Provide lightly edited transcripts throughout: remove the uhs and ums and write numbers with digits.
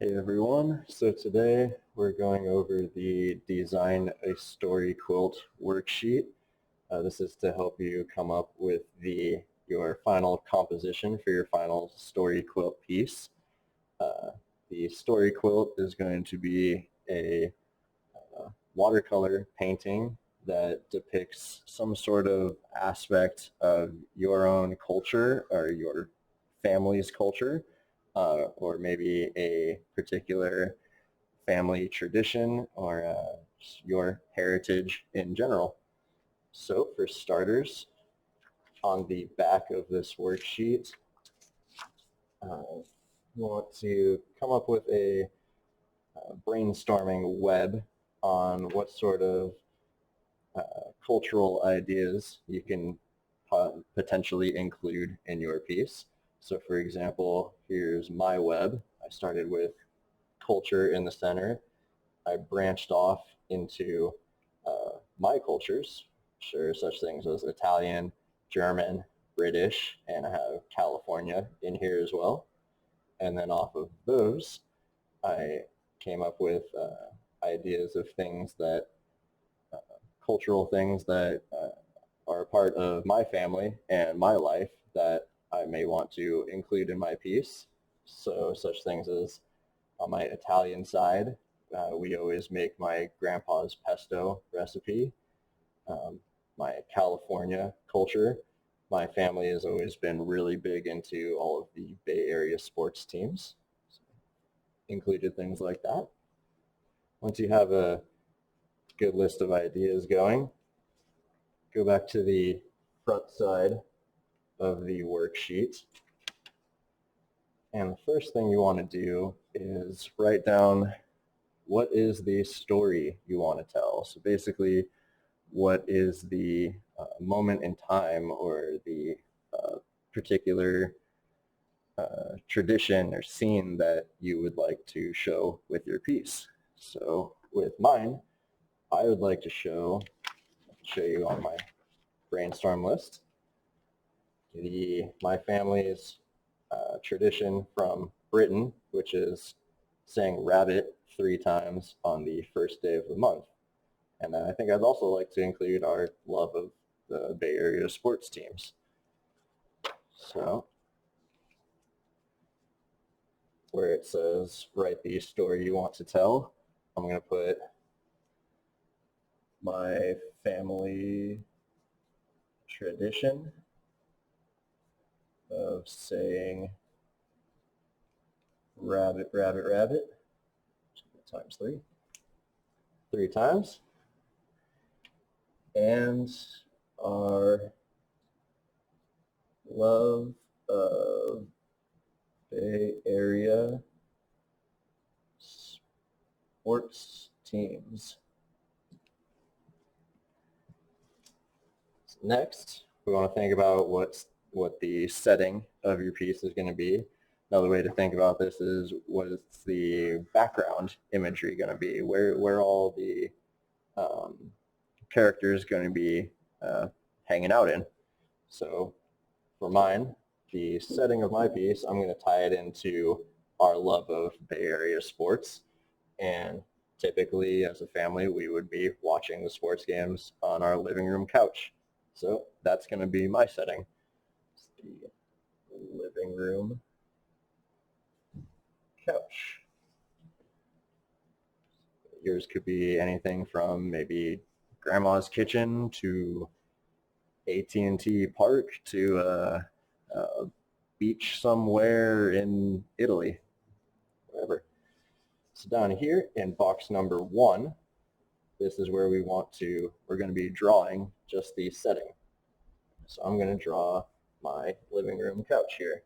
Hey everyone, so today we're going over the Design a Story Quilt worksheet. This is to help you come up with your final composition for your final story quilt piece. Uh, the story quilt is going to be a watercolor painting that depicts some sort of aspect of your own culture or your family's culture, or maybe a particular family tradition or your heritage in general. So for starters, on the back of this worksheet, you want to come up with a brainstorming web on what sort of cultural ideas you can potentially include in your piece. So for example, here's my web. I started with culture in the center. I branched off into my cultures, sure, such things as Italian, German, British, and I have California in here as well. And then off of those, I came up with ideas of things that, cultural things that are a part of my family and my life that I may want to include in my piece. So such things as on my Italian side, we always make my grandpa's pesto recipe. Um, my California culture, my family has always been really big into all of the Bay Area sports teams. So included things like that. Once you have a good list of ideas going, go back to the front side of the worksheet. And the first thing you want to do is write down what is the story you want to tell. So basically, what is the moment in time or the particular tradition or scene that you would like to show with your piece. So with mine, I would like to show you on my brainstorm list my family's tradition from Britain, which is saying rabbit 3 times on the first day of the month. And then I think I'd also like to include our love of the Bay Area sports teams. So where it says write the story you want to tell, I'm going to put my family tradition of saying rabbit, rabbit, rabbit times 3 times, and our love of Bay Area sports teams. Next, we want to think about what the setting of your piece is going to be. Another way to think about this is what's the background imagery going to be? Where all the characters going to be hanging out in. So for mine, the setting of my piece, I'm going to tie it into our love of Bay Area sports. And typically as a family, we would be watching the sports games on our living room couch. So that's going to be my setting. It's the living room couch. Yours could be anything from maybe grandma's kitchen to AT&T Park to a beach somewhere in Italy, wherever. So down here in box number 1, this is where we're going to be drawing just the setting. So I'm going to draw my living room couch here.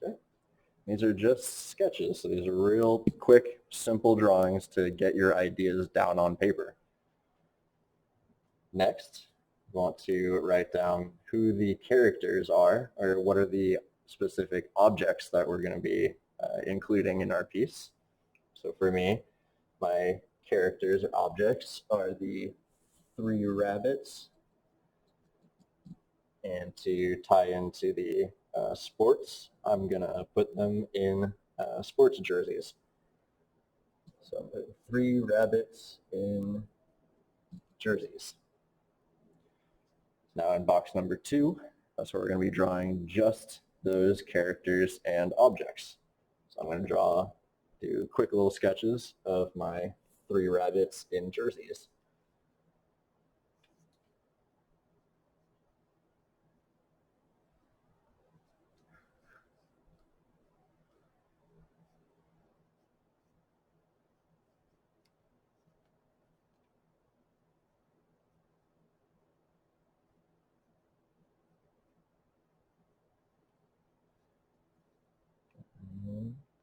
Okay. These are just sketches, so these are real quick simple drawings to get your ideas down on paper. Next, we want to write down who the characters are, or what are the specific objects that we're going to be including in our piece. So for me, my characters or objects are the 3 rabbits, and to tie into the sports, I'm going to put them in sports jerseys. So I'm putting 3 rabbits in jerseys. Now in box number 2, that's where we're going to be drawing just those characters and objects. So I'm going to do quick little sketches of my 3 rabbits in jerseys.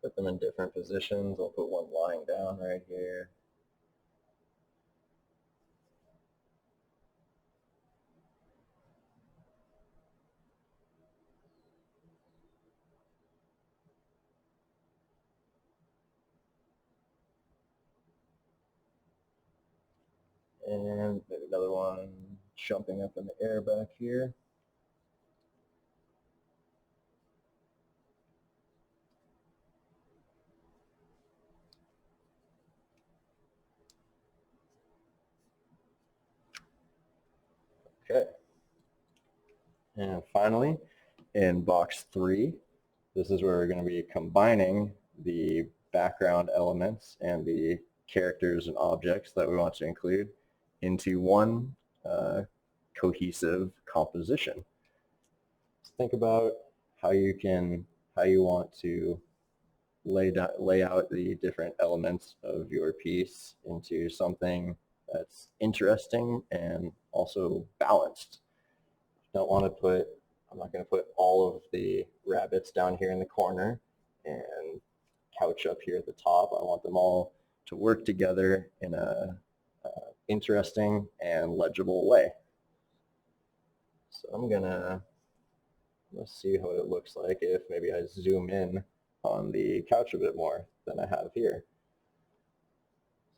Put them in different positions. I'll put one lying down right here. And maybe another one jumping up in the air back here. Okay. And finally, in box 3, this is where we're going to be combining the background elements and the characters and objects that we want to include into one cohesive composition. So think about how you want to lay out the different elements of your piece into something that's interesting and also balanced. I'm not going to put all of the rabbits down here in the corner and couch up here at the top. I want them all to work together in a interesting and legible way. So let's see how it looks like if maybe I zoom in on the couch a bit more than I have here.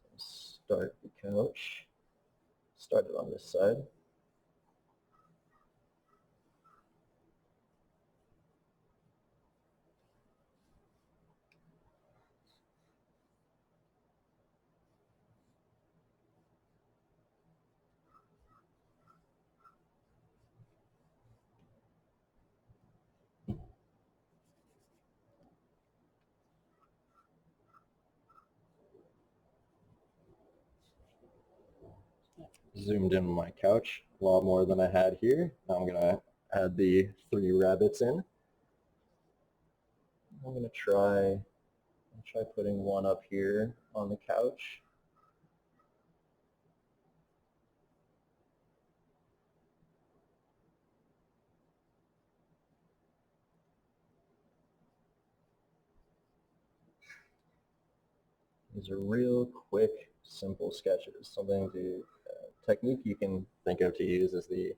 So start the couch, start it on this side. Zoomed in on my couch a lot more than I had here. Now I'm going to add the 3 rabbits in. I'm going to try putting one up here on the couch. These are real quick, simple sketches. Technique you can think of to use is the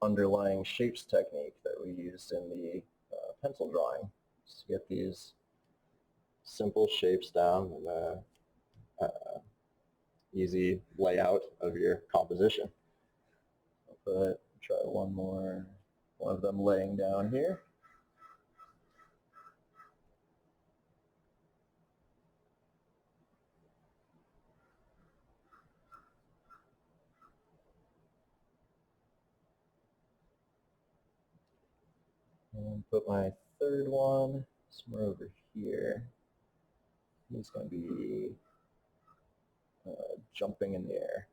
underlying shapes technique that we used in the pencil drawing. Just to get these simple shapes down and easy layout of your composition. I'll try one of them laying down here. And put my 3rd one somewhere over here. He's going to be jumping in the air.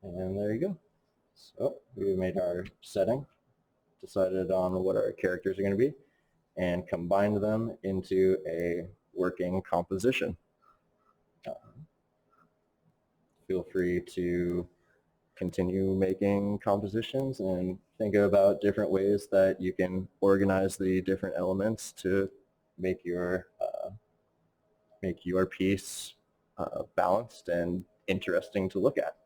And there you go. So we made our setting, decided on what our characters are going to be, and combined them into a working composition. Feel free to continue making compositions and think about different ways that you can organize the different elements to make your piece balanced and interesting to look at.